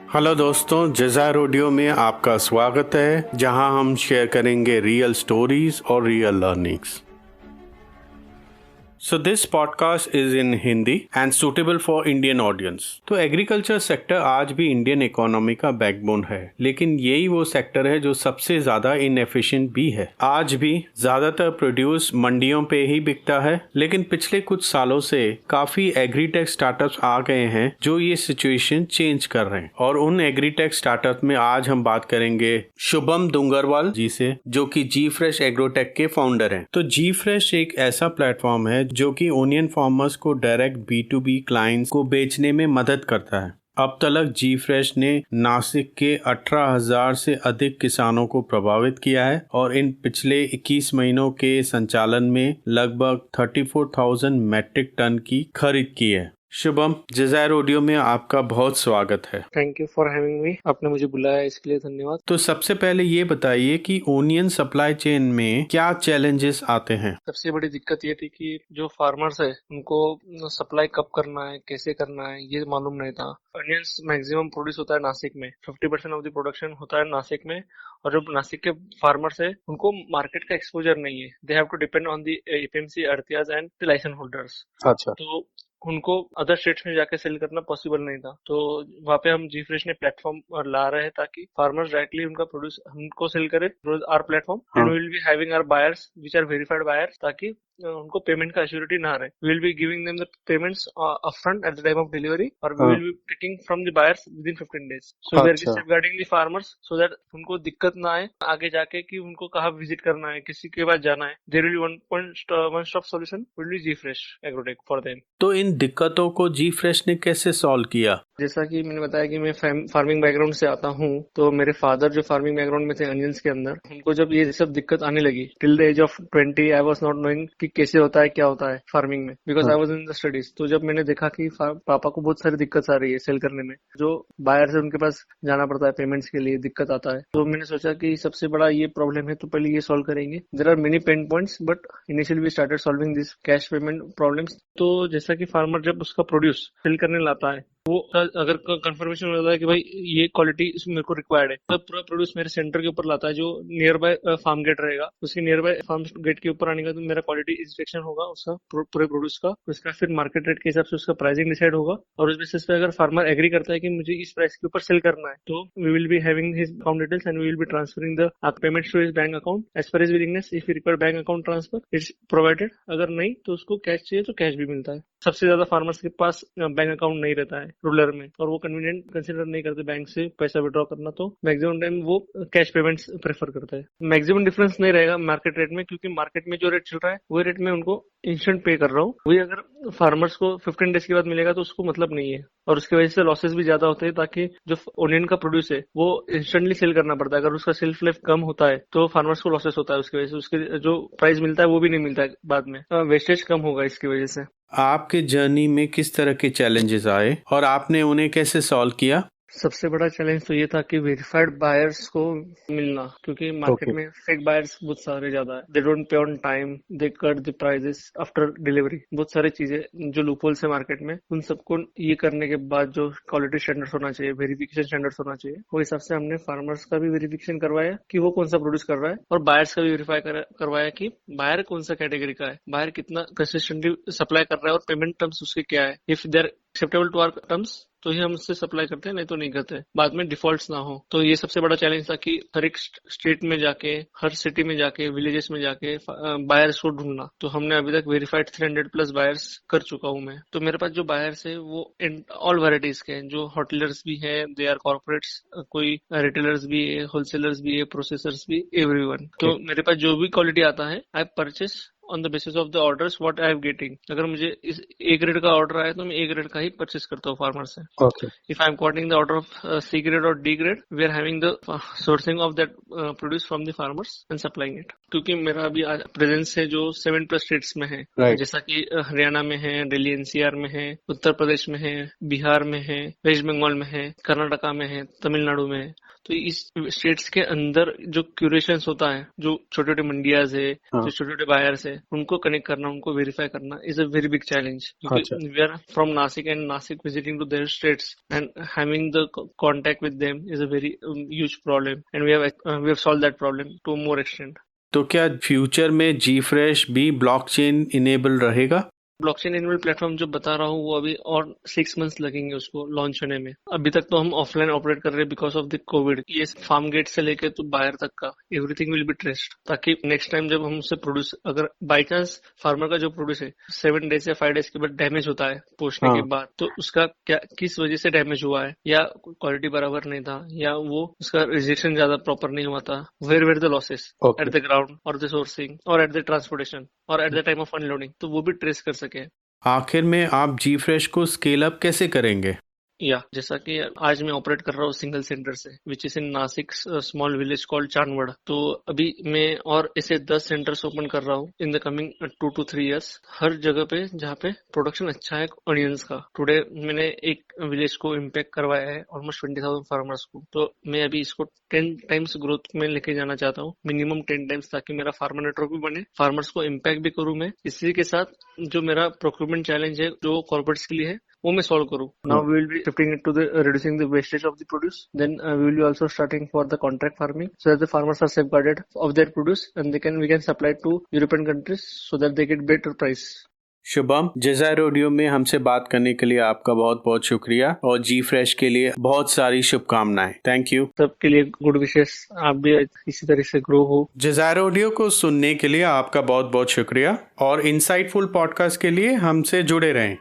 Hello दोस्तों, जज़ायर audio में आपका स्वागत है, जहां हम शेयर करेंगे रियल स्टोरीज और real learnings. So this podcast is in Hindi and suitable for Indian audience. तो एग्रीकल्चर सेक्टर आज भी इंडियन इकोनॉमी का बैकबोन है, लेकिन यही वो सेक्टर है जो सबसे ज्यादा इनएफिशिएंट भी है। आज भी ज्यादातर प्रोड्यूस मंडियों पे ही बिकता है, लेकिन पिछले कुछ सालों से काफी एग्रीटेक स्टार्टअप्स आ गए हैं जो ये सिचुएशन चेंज कर रहे हैं। और उन एग्रीटेक स्टार्टअप में आज हम बात करेंगे शुभम डूंगरवाल जी से, जो कि जी फ्रेश एग्रोटेक के फाउंडर हैं। तो जी फ्रेश एक ऐसा प्लेटफॉर्म है जो कि ओनियन फार्मर्स को डायरेक्ट B2B क्लाइंट्स को बेचने में मदद करता है। अब तक जी फ्रेश ने नासिक के 18,000 से अधिक किसानों को प्रभावित किया है और इन पिछले 21 महीनों के संचालन में लगभग 34,000 मैट्रिक टन की खरीद की है। शुभम, जज़ायर ऑडियो में आपका बहुत स्वागत है। Thank you for having me. आपने मुझे बुलाया इसके लिए धन्यवाद। तो सबसे पहले ये बताइए कि ओनियन सप्लाई चेन में क्या चैलेंजेस आते हैं? सबसे बड़ी दिक्कत ये थी कि जो फार्मर्स है उनको सप्लाई कब करना है, कैसे करना है, ये मालूम नहीं था। अनियंस मैक्सिमम प्रोड्यूस होता है नासिक में, 50% ऑफ द प्रोडक्शन होता है नासिक में, और जो नासिक के फार्मर्स है उनको मार्केट का एक्सपोजर नहीं है। They have to depend on the APMC, arhtiyas and the licence holders. अच्छा। तो उनको अदर स्टेट्स में जाके सेल करना पॉसिबल नहीं था। तो वहाँ पे हम जी फ्रेश ने प्लेटफॉर्म ला रहे हैं ताकि फार्मर्स डायरेक्टली उनका प्रोड्यूस हमको सेल करे our platform, and we will be having our buyers which are verified buyers, ताकि उनको पेमेंट का एश्योरिटी ना रहे। We will be giving them the payments upfront at the time of delivery, और we will be taking from the buyers within 15 days। So we are safeguarding the farmers so that उनको दिक्कत ना आए आगे जाके कि उनको कहाँ विजिट करना है, किसी के पास जाना है। There will be one stop solution will be G Fresh Agrotech for them. तो इन दिक्कतों को जी फ्रेश ने कैसे सॉल्व किया? जैसा कि मैंने बताया कि मैं फार्मिंग बैकग्राउंड से आता हूँ, तो मेरे फादर जो फार्मिंग बैकग्राउंड में थे अनियंस के अंदर, उनको जब ये सब दिक्कत आने लगी till the age of 20 I was not knowing कि कैसे होता है, क्या होता है फार्मिंग में, because I was in the studies. तो जब मैंने देखा कि पापा को बहुत सारी दिक्कत आ रही है सेल करने में, जो बायर है उनके पास जाना पड़ता है पेमेंट्स के लिए, दिक्कत आता है, तो मैंने सोचा कि सबसे बड़ा ये प्रॉब्लम है तो पहले ये सॉल्व करेंगे। There are many pain points but initially we started solving this cash payment problems. तो जैसा कि फार्मर जब उसका प्रोड्यूस सेल करने लाता है, वो अगर कंफर्मेशन हो जाता है कि भाई ये क्वालिटी मेरे को रिक्वायर्ड है, तब पूरा प्रोड्यूस मेरे सेंटर के ऊपर लाता है जो नियर बाय फार्म गेट रहेगा। उसके नियर बाय फार्म गेट के ऊपर आने का तो मेरा क्वालिटी इंस्पेक्शन होगा उसका पूरे प्रोड्यूस का। उसका फिर मार्केट रेट के हिसाब से उसका प्राइसिंग डिसाइड होगा, और उस बेसिस पे अगर फार्मर एग्री करता है कि मुझे इस प्राइस के ऊपर सेल करना है, तो we will be having his account details and we will be transferring the payments to his bank account as per his willingness. If he require bank account transfer it's provided, अगर नहीं तो उसको cash चाहिए तो cash भी मिलता है। सबसे ज्यादा फार्मर्स के पास बैंक अकाउंट नहीं रहता है रूरल में, और वो कन्वीनियंट कंसीडर नहीं करते बैंक से पैसा विड्रॉ करना, तो मैक्सिमम टाइम वो कैश पेमेंट्स प्रेफर करता है। मैक्सिमम डिफरेंस नहीं रहेगा मार्केट रेट में, क्योंकि मार्केट में जो रेट चल रहा है वही रेट में उनको इंस्टेंट पे कर रहा हूँ। वही अगर फार्मर्स को 15 डेज के बाद मिलेगा तो उसको मतलब नहीं है, और उसकी वजह से लॉसेस भी ज्यादा होते हैं, ताकि जो ओनियन का प्रोड्यूस है वो इंस्टेंटली सेल करना पड़ता है। अगर उसका सेल्फ लाइफ कम होता है तो फार्मर्स को लॉसेस होता है, उसकी वजह से उसके जो प्राइस मिलता है वो भी नहीं मिलता है बाद में, वेस्टेज कम होगा इसकी वजह से। आपके जर्नी में किस तरह के चैलेंजेस आए और आपने उन्हें कैसे सॉल्व किया? सबसे बड़ा चैलेंज तो ये था कि वेरीफाइड बायर्स को मिलना, क्योंकि मार्केट में फेक बायर्स बहुत सारे ज्यादा है। They don't pay on time, they cut the prices after delivery. बहुत सारी चीजें जो लूपहोल्स है मार्केट में, उन सबको ये करने के बाद जो क्वालिटी स्टैंडर्ड्स होना चाहिए, वेरिफिकेशन स्टैंडर्ड्स होना चाहिए, वो हिसाब से हमने फार्मर्स का भी वेरिफिकेशन करवाया कि वो कौन सा प्रोड्यूस कर रहा है, और बायर्स का भी वेरीफाई करवाया कि बायर कौन सा कैटेगरी का है, बायर कितना कंसिस्टेंटली सप्लाई कर रहा है, और पेमेंट टर्म्स उसके क्या है। If they are acceptable to our terms तो ही हम उससे सप्लाई करते हैं, नहीं तो नहीं करते, बाद में डिफॉल्ट्स ना हो। तो ये सबसे बड़ा चैलेंज था कि हर एक स्टेट में जाके, हर सिटी में जाके, विलेजेस में जाके बायर्स को ढूंढना। तो हमने अभी तक वेरीफाइड 300+ बायर्स कर चुका हूँ मैं। तो मेरे पास जो बायर्स है वो ऑल वेराइटीज के हैं, जो होटलर्स भी है, दे आर कॉर्पोरेट्स, कोई रिटेलर्स भी है, होलसेलर्स भी है, प्रोसेसर्स भी, एवरीवन। तो मेरे पास जो भी क्वालिटी आता है I purchase on the basis of the orders what I am getting. अगर मुझे इस ए ग्रेड का ऑर्डर आया तो मैं ए ग्रेड का ही परचेस करता हूँ फार्मर से। If I am quoting the order of C grade और D grade, we are having the sourcing of that produce from the farmers and supplying it. क्योंकि मेरा अभी प्रेजेंस है जो 7+ स्टेट्स में है, जैसा कि हरियाणा में है, दिल्ली एनसीआर में है, उत्तर प्रदेश में है, बिहार में है, वेस्ट बंगाल में है, कर्नाटका में है, तमिलनाडु में है। तो इस स्टेट्स के अंदर जो क्यूरेशन होता है, जो छोटे छोटे मंडियाज है, जो छोटे छोटे बायर्स है, है उनको कनेक्ट करना, उनको वेरीफाई करना is a very big challenge, क्योंकि we are from Nashik and Nashik visiting to their states and having the contact with them is a very huge problem and we have solve that problem to more extent. तो क्या future में GFresh भी blockchain enable रहेगा? Blockchain enabled platform जो बता रहा हूँ वो अभी और 6 मंथ्स लगेंगे उसको लॉन्च होने में। अभी तक तो हम ऑफलाइन ऑपरेट कर रहे हैं बिकॉज ऑफ द कोविड। ये फार्म गेट से लेके तो बाहर तक का एवरीथिंग विल बी ट्रेस्ड, ताकि नेक्स्ट टाइम जब हम उसे प्रोड्यूस, अगर बाई चांस फार्मर का जो प्रोड्यूस है 7 डेज या 5 डेज के बाद डैमेज होता है पोषने के बाद, तो उसका क्या किस वजह से डैमेज हुआ है, या क्वालिटी बराबर नहीं था, या वो उसका रिजेक्शन ज्यादा प्रॉपर नहीं हुआ था, where the losses at the ground और द सोर्सिंग और एट द ट्रांसपोर्टेशन और at the time of unloading, तो वो भी ट्रेस कर सके। आखिर में आप GFresh को स्केल अप कैसे करेंगे? जैसा कि आज मैं ऑपरेट कर रहा हूँ सिंगल सेंटर से, which is in Nashik small village called Chandwad. तो अभी मैं और ऐसे 10 सेंटर्स ओपन कर रहा हूँ in the coming 2 to 3 years, हर जगह पे जहाँ पे प्रोडक्शन अच्छा है ऑनियंस का। टुडे मैंने एक विलेज को इम्पैक्ट करवाया है ऑलमोस्ट 20,000 फार्मर्स को। तो मैं अभी इसको 10 टाइम्स ग्रोथ में लेके जाना चाहता हूँ, मिनिमम 10 टाइम्स, ताकि मेरा फार्मर नेटवर्क भी बने, फार्मर्स को इम्पैक्ट भी करूँ मैं। इसी के साथ जो मेरा प्रोक्यूरमेंट चैलेंज है जो कॉर्पोरेट्स के लिए है वो मैं सॉल्व करूँ। Now we will be shifting it to the reducing the wastage of the produce. Then we will be also starting for the contract farming, so that the farmers are safeguarded of their produce and we can supply to European countries so that they get better price. Shubham, डिजायर audio में हमसे बात करने के लिए आपका बहुत बहुत शुक्रिया और GFresh के लिए बहुत सारी शुभकामनाएं। Thank you. सबके लिए गुड विशेष, आप भी इसी तरह से ग्रो हो। डिजायर ऑडियो को सुनने के लिए आपका बहुत बहुत शुक्रिया और इंसाइटफुल पॉडकास्ट के लिए हमसे जुड़े रहें।